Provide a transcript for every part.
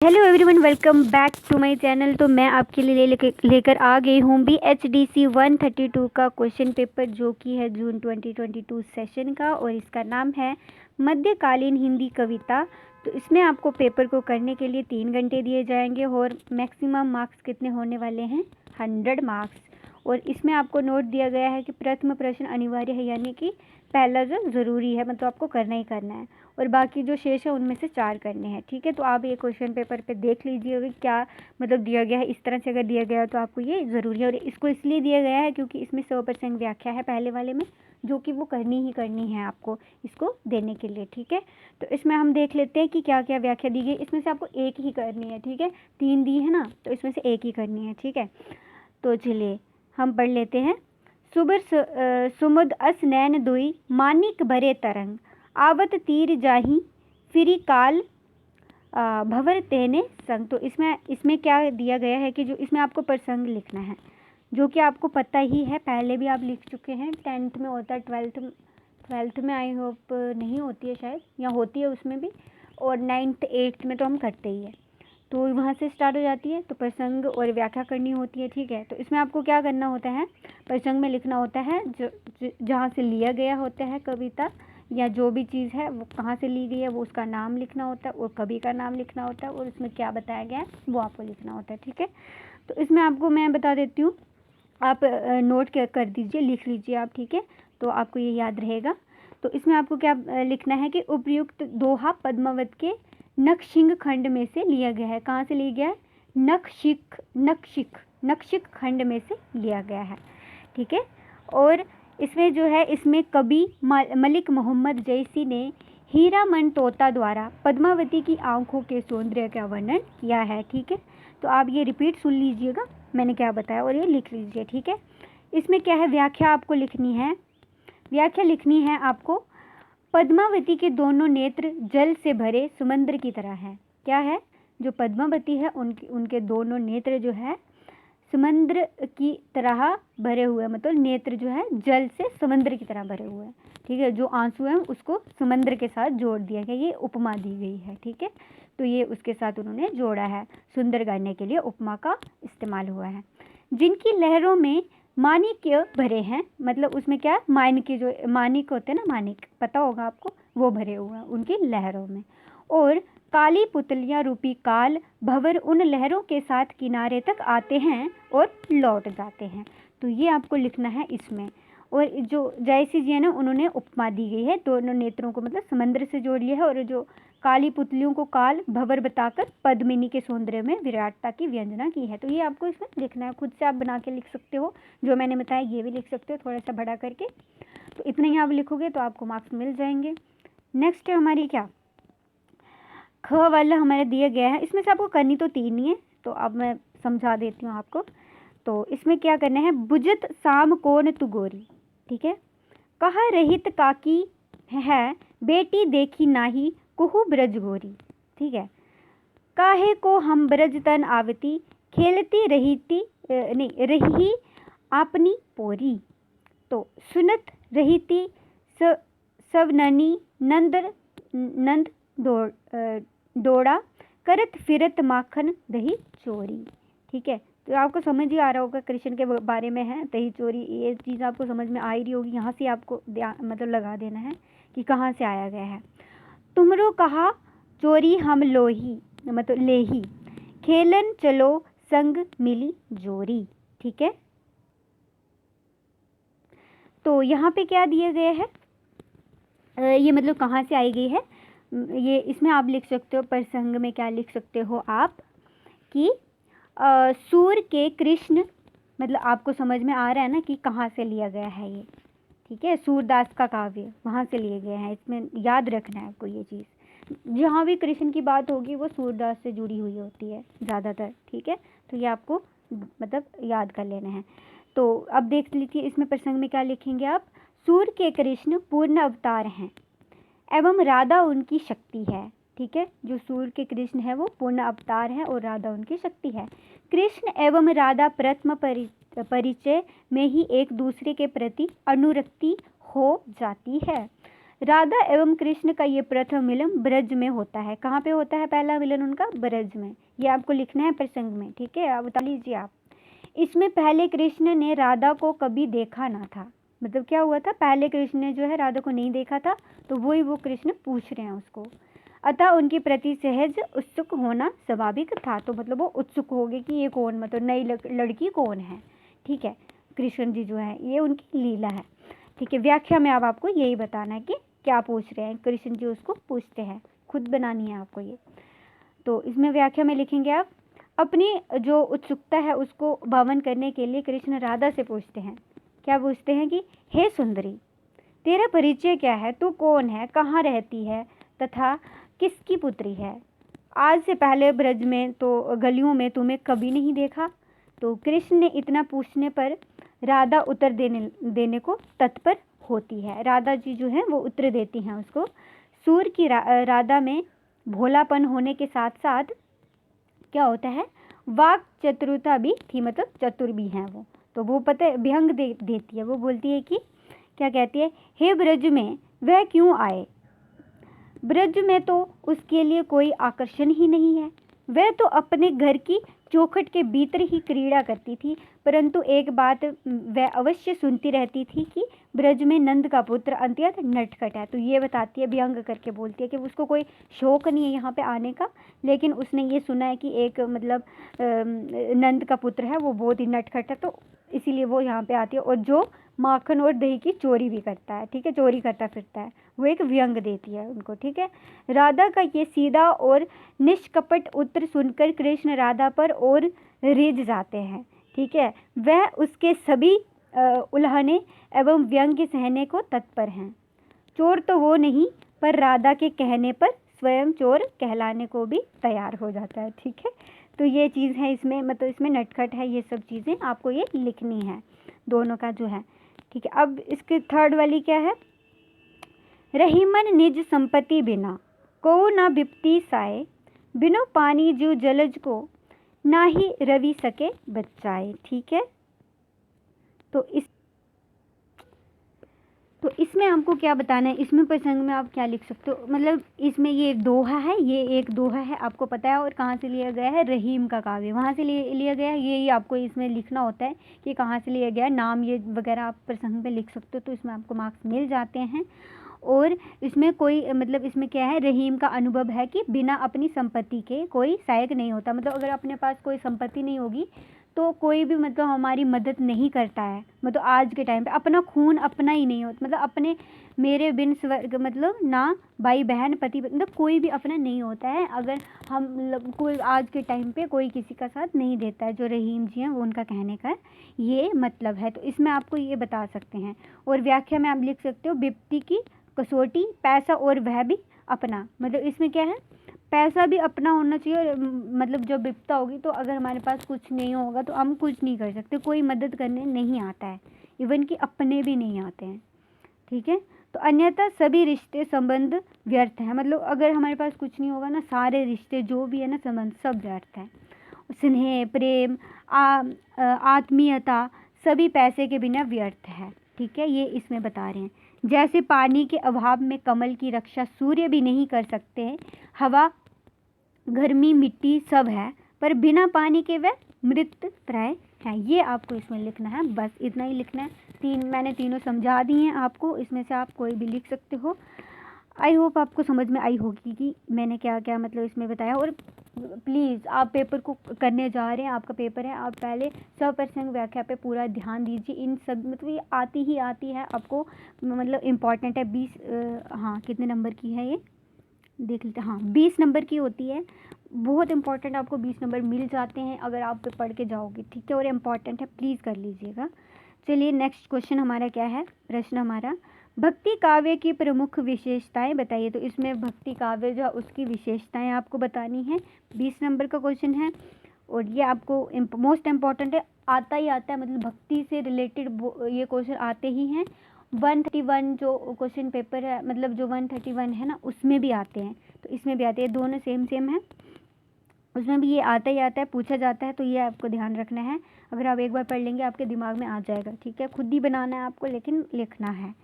Hello everyone, welcome back to my channel. तो मैं आपके लिए लेकर आ गई हूँ BHDC 132 का क्वेश्चन पेपर, जो कि है जून 2022 सेशन का, और इसका नाम है मध्यकालीन हिंदी कविता। तो इसमें आपको पेपर को करने के लिए 3 घंटे दिए जाएंगे और मैक्सिमम मार्क्स कितने होने वाले हैं? 100 मार्क्स। और इसमें आपको नोट दिया गया है कि प्रथम प्रश्न अनिवार्य है, यानी कि पहला जो ज़रूरी है, मतलब आपको करना ही करना है, और बाकी जो शेष है उनमें से 4 करने हैं। ठीक है, तो आप ये क्वेश्चन पेपर पे देख लीजिएगा क्या मतलब दिया गया है। इस तरह से अगर दिया गया है तो आपको ये ज़रूरी है, और इसको इसलिए दिया गया है क्योंकि इसमें 100% व्याख्या है पहले वाले में, जो कि वो करनी ही करनी है आपको इसको देने के लिए। ठीक है, तो इसमें हम देख लेते हैं कि क्या क्या व्याख्या दी गई। इसमें से आपको एक ही करनी है। ठीक है, 3 दी है ना, तो इसमें से एक ही करनी है। ठीक है, तो चलिए हम पढ़ लेते हैं। सुबर सुमुद अस नैन दुई मानिक भरे तरंग, आवत तीर जाही फिरी काल भंवर तेने संग। तो इसमें क्या दिया गया है कि जो इसमें आपको प्रसंग लिखना है, जो कि आपको पता ही है, पहले भी आप लिख चुके हैं। 10th में होता है, 12th में आई होप नहीं होती है शायद, या होती है उसमें भी, और 9th 8th में तो हम करते ही है, तो वहाँ से स्टार्ट हो जाती है। तो प्रसंग और व्याख्या करनी होती है। ठीक है, तो इसमें आपको क्या करना होता है? प्रसंग में लिखना होता है जहाँ से लिया गया होता है कविता, या जो भी चीज़ है वो कहाँ से ली गई है वो उसका नाम लिखना होता है, और कवि का नाम लिखना होता है, और उसमें क्या बताया गया है वो आपको लिखना होता है। ठीक है, तो इसमें आपको मैं बता देती हूँ, आप नोट कर दीजिए, लिख लीजिए आप। ठीक है, तो आपको ये याद रहेगा। तो इसमें आपको क्या लिखना है कि उपयुक्त दोहा पद्मावत के नखशिंग खंड में से लिया गया है। कहाँ से लिया गया है? नखशिख खंड में से लिया गया है। ठीक है, और इसमें जो है, इसमें कवि मलिक मोहम्मद जैसी ने हीरामन तोता द्वारा पद्मावती की आंखों के सौंदर्य का वर्णन किया है। ठीक है, तो आप ये रिपीट सुन लीजिएगा मैंने क्या बताया, और ये लिख लीजिए। ठीक है, इसमें क्या है, व्याख्या आपको लिखनी है। व्याख्या लिखनी है आपको, पद्मावती के दोनों नेत्र जल से भरे समुद्र की तरह है। क्या है? जो पद्मावती है उनके दोनों नेत्र जो है समुद्र की तरह भरे हुए, मतलब नेत्र जो है जल से समुद्र की तरह भरे हुए हैं। ठीक है, जो आंसू हैं उसको समुद्र के साथ जोड़ दिया गया, ये उपमा दी गई है। ठीक है, तो ये उसके साथ उन्होंने जोड़ा है, सुंदर गाने के लिए उपमा का इस्तेमाल हुआ है। जिनकी लहरों में माणिक्य भरे हैं, मतलब उसमें क्या, माइनके जो माणिक होते हैं ना, माणिक पता होगा आपको, वो भरे हुए हैं उनकी लहरों में। और काली पुतलियाँ रूपी काल भंवर उन लहरों के साथ किनारे तक आते हैं और लौट जाते हैं। तो ये आपको लिखना है इसमें। और जो जयसी जी है ना, उन्होंने उपमा दी गई है, दोनों नेत्रों को मतलब समंदर से जोड़ लिया है, और जो काली पुतलियों को काल भंवर बताकर पद्मिनी के सौंदर्य में विराटता की व्यंजना की है। तो ये आपको इसमें लिखना है, खुद से आप बना के लिख सकते हो, जो मैंने बताया ये भी लिख सकते हो थोड़ा सा बड़ा करके। तो इतना ही आप लिखोगे तो आपको मार्क्स मिल जाएंगे। नेक्स्ट है हमारी क्या, ख वाला हमारे दिया गया है। इसमें से आपको करनी तो 3 ही है, तो अब मैं समझा देती हूँ आपको। तो इसमें क्या करना है, बुझत साम कोन तु गोरी। ठीक है, कहा रहित काकी है बेटी देखी नाही कुहु ब्रज गोरी। ठीक है, काहे को हम ब्रज तन आवती खेलती नहीं रही आपनी पोरी। तो सुनत रहीती सवननी नंद डोड़ा करत फिरत माखन दही चोरी। ठीक है, तो आपको समझ ही आ रहा होगा, कृष्ण के बारे में है दही चोरी, ये चीज़ आपको समझ में आ ही रही होगी। यहाँ से आपको मतलब लगा देना है कि कहाँ से आया गया है। तुमरो कहा चोरी हम लोही, मतलब लेही, खेलन चलो संग मिली जोरी। ठीक है, तो यहाँ पे क्या दिया गया है, ये मतलब कहाँ से आई गई है, ये इसमें आप लिख सकते हो, प्रसंग में क्या लिख सकते हो आप कि सूर के कृष्ण, मतलब आपको समझ में आ रहा है ना कि कहाँ से लिया गया है ये। ठीक है, सूरदास का काव्य वहाँ से लिए गए हैं, इसमें याद रखना है आपको ये चीज़। जहाँ भी कृष्ण की बात होगी वो सूरदास से जुड़ी हुई होती है ज़्यादातर। ठीक है, तो ये आपको मतलब याद कर लेना है। तो अब देख लीजिए इसमें प्रसंग में क्या लिखेंगे आप, सूर के कृष्ण पूर्ण अवतार हैं एवं राधा उनकी शक्ति है। ठीक है, जो सूर्य के कृष्ण है वो पूर्ण अवतार है और राधा उनकी शक्ति है। कृष्ण एवं राधा प्रथम परिचय में ही एक दूसरे के प्रति अनुरक्ति हो जाती है। राधा एवं कृष्ण का ये प्रथम मिलन ब्रज में होता है। कहाँ पे होता है पहला मिलन उनका? ब्रज में। ये आपको लिखना है प्रसंग में, ठीक है, अब बता लीजिए आप। इसमें पहले कृष्ण ने राधा को कभी देखा ना था। मतलब क्या हुआ था, पहले कृष्ण ने जो है राधा को नहीं देखा था, तो वो कृष्ण पूछ रहे हैं उसको। अतः उनके प्रति सहज उत्सुक होना स्वाभाविक था। तो मतलब वो उत्सुक हो गए कि ये कौन, मतलब नई लड़की कौन है, ठीक है। कृष्ण जी जो है ये उनकी लीला है, ठीक है। व्याख्या में अब आपको यही बताना है कि क्या पूछ रहे हैं कृष्ण जी, उसको पूछते हैं, खुद बनानी है आपको ये। तो इसमें व्याख्या में लिखेंगे आप, अपनी जो उत्सुकता है उसको भवन करने के लिए कृष्ण राधा से पूछते हैं। क्या पूछते हैं कि हे सुंदरी, तेरा परिचय क्या है, तू कौन है, कहाँ रहती है तथा किसकी पुत्री है? आज से पहले ब्रज में तो गलियों में तुम्हें कभी नहीं देखा। तो कृष्ण ने इतना पूछने पर राधा उत्तर देने को तत्पर होती है। राधा जी जो है वो उत्तर देती हैं उसको। सूर्य की राधा में भोलापन होने के साथ साथ क्या होता है, वाक चतुरता भी थी, मतलब चतुर भी हैं वो। तो वो पता है व्यंग देती है, वो बोलती है कि क्या कहती है, हे ब्रज में वह क्यों आए? ब्रज में तो उसके लिए कोई आकर्षण ही नहीं है। वह तो अपने घर की चौखट के भीतर ही क्रीड़ा करती थी। परंतु एक बात वह अवश्य सुनती रहती थी कि ब्रज में नंद का पुत्र अत्यंत नटखट है। तो ये बताती है, व्यंग करके बोलती है कि उसको कोई शौक नहीं है यहाँ पे आने का, लेकिन उसने ये सुना है कि एक मतलब नंद का पुत्र है, वो बहुत ही नटखट है, तो इसीलिए वो यहाँ पे आती है। और जो माखन और दही की चोरी भी करता है, ठीक है, चोरी करता फिरता है, वो एक व्यंग देती है उनको, ठीक है। राधा का ये सीधा और निष्कपट उत्तर सुनकर कृष्ण राधा पर और रिझ जाते हैं, ठीक है। वह उसके सभी उल्हाने एवं व्यंग्य सहने को तत्पर हैं। चोर तो वो नहीं, पर राधा के कहने पर स्वयं चोर कहलाने को भी तैयार हो जाता है, ठीक है। तो ये चीज़ है इसमें, मतलब इसमें नटखट है, ये सब चीज़ें आपको ये लिखनी है दोनों का जो है, ठीक है। अब इसके थर्ड वाली क्या है, रहीमन निज संपत्ति बिना को न बिपती साए, बिनो पानी जो जलज को ना ही रवि सके बचाए, ठीक है। तो इसमें आपको क्या बताना है, इसमें प्रसंग में आप क्या लिख सकते हो, मतलब इसमें ये एक दोहा है, ये एक दोहा है, आपको पता है। और कहाँ से लिया गया है, रहीम का काव्य, वहाँ से लिया गया है। यही आपको इसमें लिखना होता है कि कहाँ से लिया गया है, नाम ये वगैरह आप प्रसंग पे लिख सकते हो, तो इसमें आपको मार्क्स मिल जाते हैं। और इसमें कोई मतलब इसमें क्या है, रहीम का अनुभव है कि बिना अपनी संपत्ति के कोई सहायक नहीं होता। मतलब अगर अपने पास कोई संपत्ति नहीं होगी तो कोई भी मतलब हमारी मदद नहीं करता है। मतलब आज के टाइम पे अपना खून अपना ही नहीं होता, मतलब अपने मेरे बिन स्वर्ग, मतलब ना भाई बहन पति, मतलब कोई भी अपना नहीं होता है। अगर हम कोई आज के टाइम पे कोई किसी का साथ नहीं देता है, जो रहीम जी हैं वो उनका कहने का ये मतलब है। तो इसमें आपको ये बता सकते हैं। और व्याख्या में आप लिख सकते हो, विपत्ति की कसौटी पैसा और वह भी अपना, मतलब इसमें क्या है, पैसा भी अपना होना चाहिए। और मतलब जब विपत्ता होगी तो अगर हमारे पास कुछ नहीं होगा तो हम कुछ नहीं कर सकते, कोई मदद करने नहीं आता है, इवन कि अपने भी नहीं आते हैं, ठीक है। तो अन्यथा सभी रिश्ते संबंध व्यर्थ हैं। मतलब अगर हमारे पास कुछ नहीं होगा ना, सारे रिश्ते जो भी है ना, संबंध सब व्यर्थ है। स्नेह, प्रेम, आत्मीयता सभी पैसे के बिना व्यर्थ है, ठीक है। ये इसमें बता रहे हैं, जैसे पानी के अभाव में कमल की रक्षा सूर्य भी नहीं कर सकते हैं, हवा, गर्मी, मिट्टी सब है, पर बिना पानी के वह मृत प्राय है। ये आपको इसमें लिखना है, बस इतना ही लिखना है। मैंने तीनों समझा दी हैं आपको, इसमें से आप कोई भी लिख सकते हो। आई होप आपको समझ में आई होगी कि मैंने क्या क्या मतलब इसमें बताया। और प्लीज़ आप पेपर को करने जा रहे हैं, आपका पेपर है, आप पहले 100% व्याख्या पे पूरा ध्यान दीजिए। इन सब मतलब ये आती ही आती है आपको, मतलब इम्पॉर्टेंट है। 20 हाँ कितने नंबर की है ये देख लेते हैं, हाँ 20 नंबर की होती है, बहुत इंपॉर्टेंट, आपको 20 नंबर मिल जाते हैं अगर आप पढ़ के जाओगे, ठीक है। और इम्पॉर्टेंट है, प्लीज़ कर लीजिएगा। चलिए नेक्स्ट क्वेश्चन हमारा क्या है, प्रश्न हमारा, भक्ति काव्य की प्रमुख विशेषताएं बताइए। तो इसमें भक्ति काव्य जो उसकी विशेषताएं आपको बतानी है, 20 नंबर का क्वेश्चन है। और ये आपको मोस्ट इम्पॉर्टेंट है, आता ही आता है, मतलब भक्ति से रिलेटेड ये क्वेश्चन आते ही हैं। 131 जो क्वेश्चन पेपर है, मतलब जो 131 है ना, उसमें भी आते हैं, तो इसमें भी आते हैं, दोनों सेम सेम है, उसमें भी ये आता ही आता है, पूछा जाता है। तो ये आपको ध्यान रखना है, अगर आप एक बार पढ़ लेंगे आपके दिमाग में आ जाएगा, ठीक है। खुद ही बनाना है आपको, लेकिन लिखना है।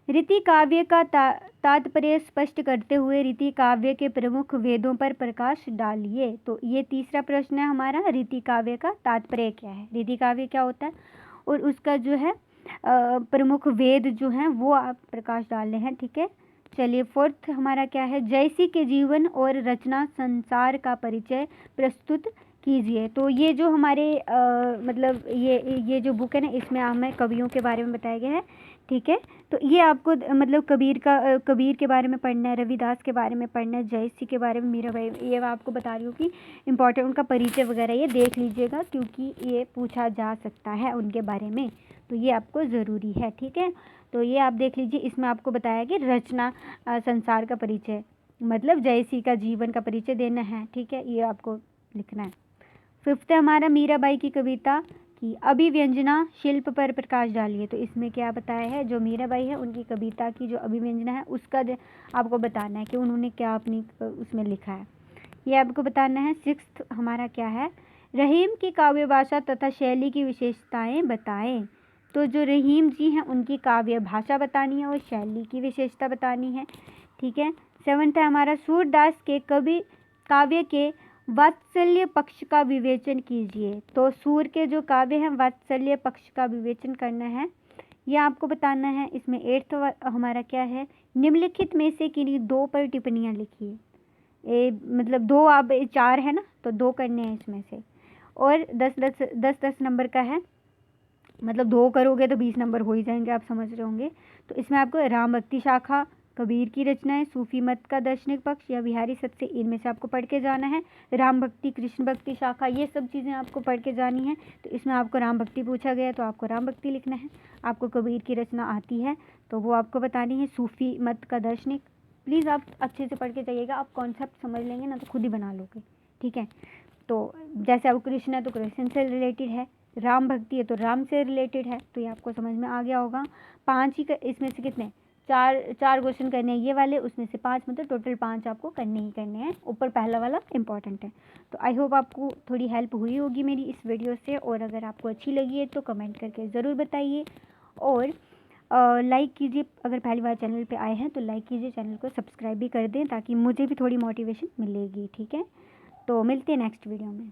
रीति काव्य का तात्पर्य स्पष्ट करते हुए रीति काव्य के प्रमुख वेदों पर प्रकाश डालिए। तो ये तीसरा प्रश्न है हमारा, रीति काव्य का तात्पर्य क्या है, रीति काव्य क्या होता है और उसका जो है प्रमुख वेद जो हैं वो आप प्रकाश डालने हैं। ठीक है, चलिए फोर्थ हमारा क्या है, जयसी के जीवन और रचना संसार का परिचय प्रस्तुत कीजिए। तो ये जो हमारे मतलब ये जो बुक है ना, इसमें हमें कवियों के बारे में बताया गया है। ठीक है, तो ये आपको मतलब कबीर के बारे में पढ़ना है, रविदास के बारे में पढ़ना है, जयसी के बारे में, मीराबाई, ये मैं आपको बता रही हूँ कि इम्पॉर्टेंट उनका परिचय वगैरह ये देख लीजिएगा, क्योंकि ये पूछा जा सकता है उनके बारे में, तो ये आपको ज़रूरी है। ठीक है, तो ये आप देख लीजिए, इसमें आपको बताया कि रचना संसार का परिचय, मतलब जयसी का जीवन का परिचय देना है। ठीक है, ये आपको लिखना है। फिफ्थ है हमारा, मीराबाई की कविता की अभिव्यंजना शिल्प पर प्रकाश डालिए। तो इसमें क्या बताया है, जो मीराबाई है उनकी कविता की जो अभिव्यंजना है उसका आपको बताना है कि उन्होंने क्या अपनी उसमें लिखा है, ये आपको बताना है। सिक्स्थ हमारा क्या है, रहीम की काव्य भाषा तथा शैली की विशेषताएं बताएं। तो जो रहीम जी हैं उनकी काव्य भाषा बतानी है और शैली की विशेषता बतानी है। ठीक है, सेवन्थ है हमारा, सूरदास के कवि काव्य के वात्सल्य पक्ष का विवेचन कीजिए। तो सूर के जो काव्य हैं वात्सल्य पक्ष का विवेचन करना है, यह आपको बताना है। इसमें एट्थ हमारा क्या है, निम्नलिखित में से किन्हीं दो पर टिप्पणियाँ लिखिए। मतलब दो, आप चार है ना, तो दो करने हैं इसमें से, और 10 नंबर का है, मतलब दो करोगे तो 20 नंबर हो ही जाएंगे, आप समझ रहे होंगे। तो इसमें आपको राम भक्ति शाखा, कबीर की रचनाएं, सूफी मत का दार्शनिक पक्ष या बिहारी सत्य, इनमें से आपको पढ़ के जाना है। राम भक्ति, कृष्ण भक्ति शाखा, ये सब चीज़ें आपको पढ़ के जानी है। तो इसमें आपको राम भक्ति पूछा गया तो आपको राम भक्ति लिखना है। आपको कबीर की रचना आती है तो वो आपको बतानी है। सूफी मत का दार्शनिक, प्लीज़ आप अच्छे से पढ़ के जाइएगा, आप कॉन्सेप्ट समझ लेंगे ना तो खुद ही बना लोगे। ठीक है, तो जैसे अब कृष्ण है तो कृष्ण से रिलेटेड है, राम भक्ति है तो राम से रिलेटेड है, तो ये आपको समझ में आ गया होगा। 5 ही इसमें से कितने, चार क्वेश्चन करने हैं ये वाले, उसमें से 5, मतलब टोटल 5 आपको करने ही करने हैं। ऊपर पहला वाला इंपॉर्टेंट है। तो आई होप आपको थोड़ी हेल्प हुई होगी मेरी इस वीडियो से, और अगर आपको अच्छी लगी है तो कमेंट करके ज़रूर बताइए, और लाइक कीजिए। अगर पहली बार चैनल पे आए हैं तो लाइक कीजिए, चैनल को सब्सक्राइब भी कर दें ताकि मुझे भी थोड़ी मोटिवेशन मिलेगी। ठीक है, तो मिलते हैं नेक्स्ट वीडियो में।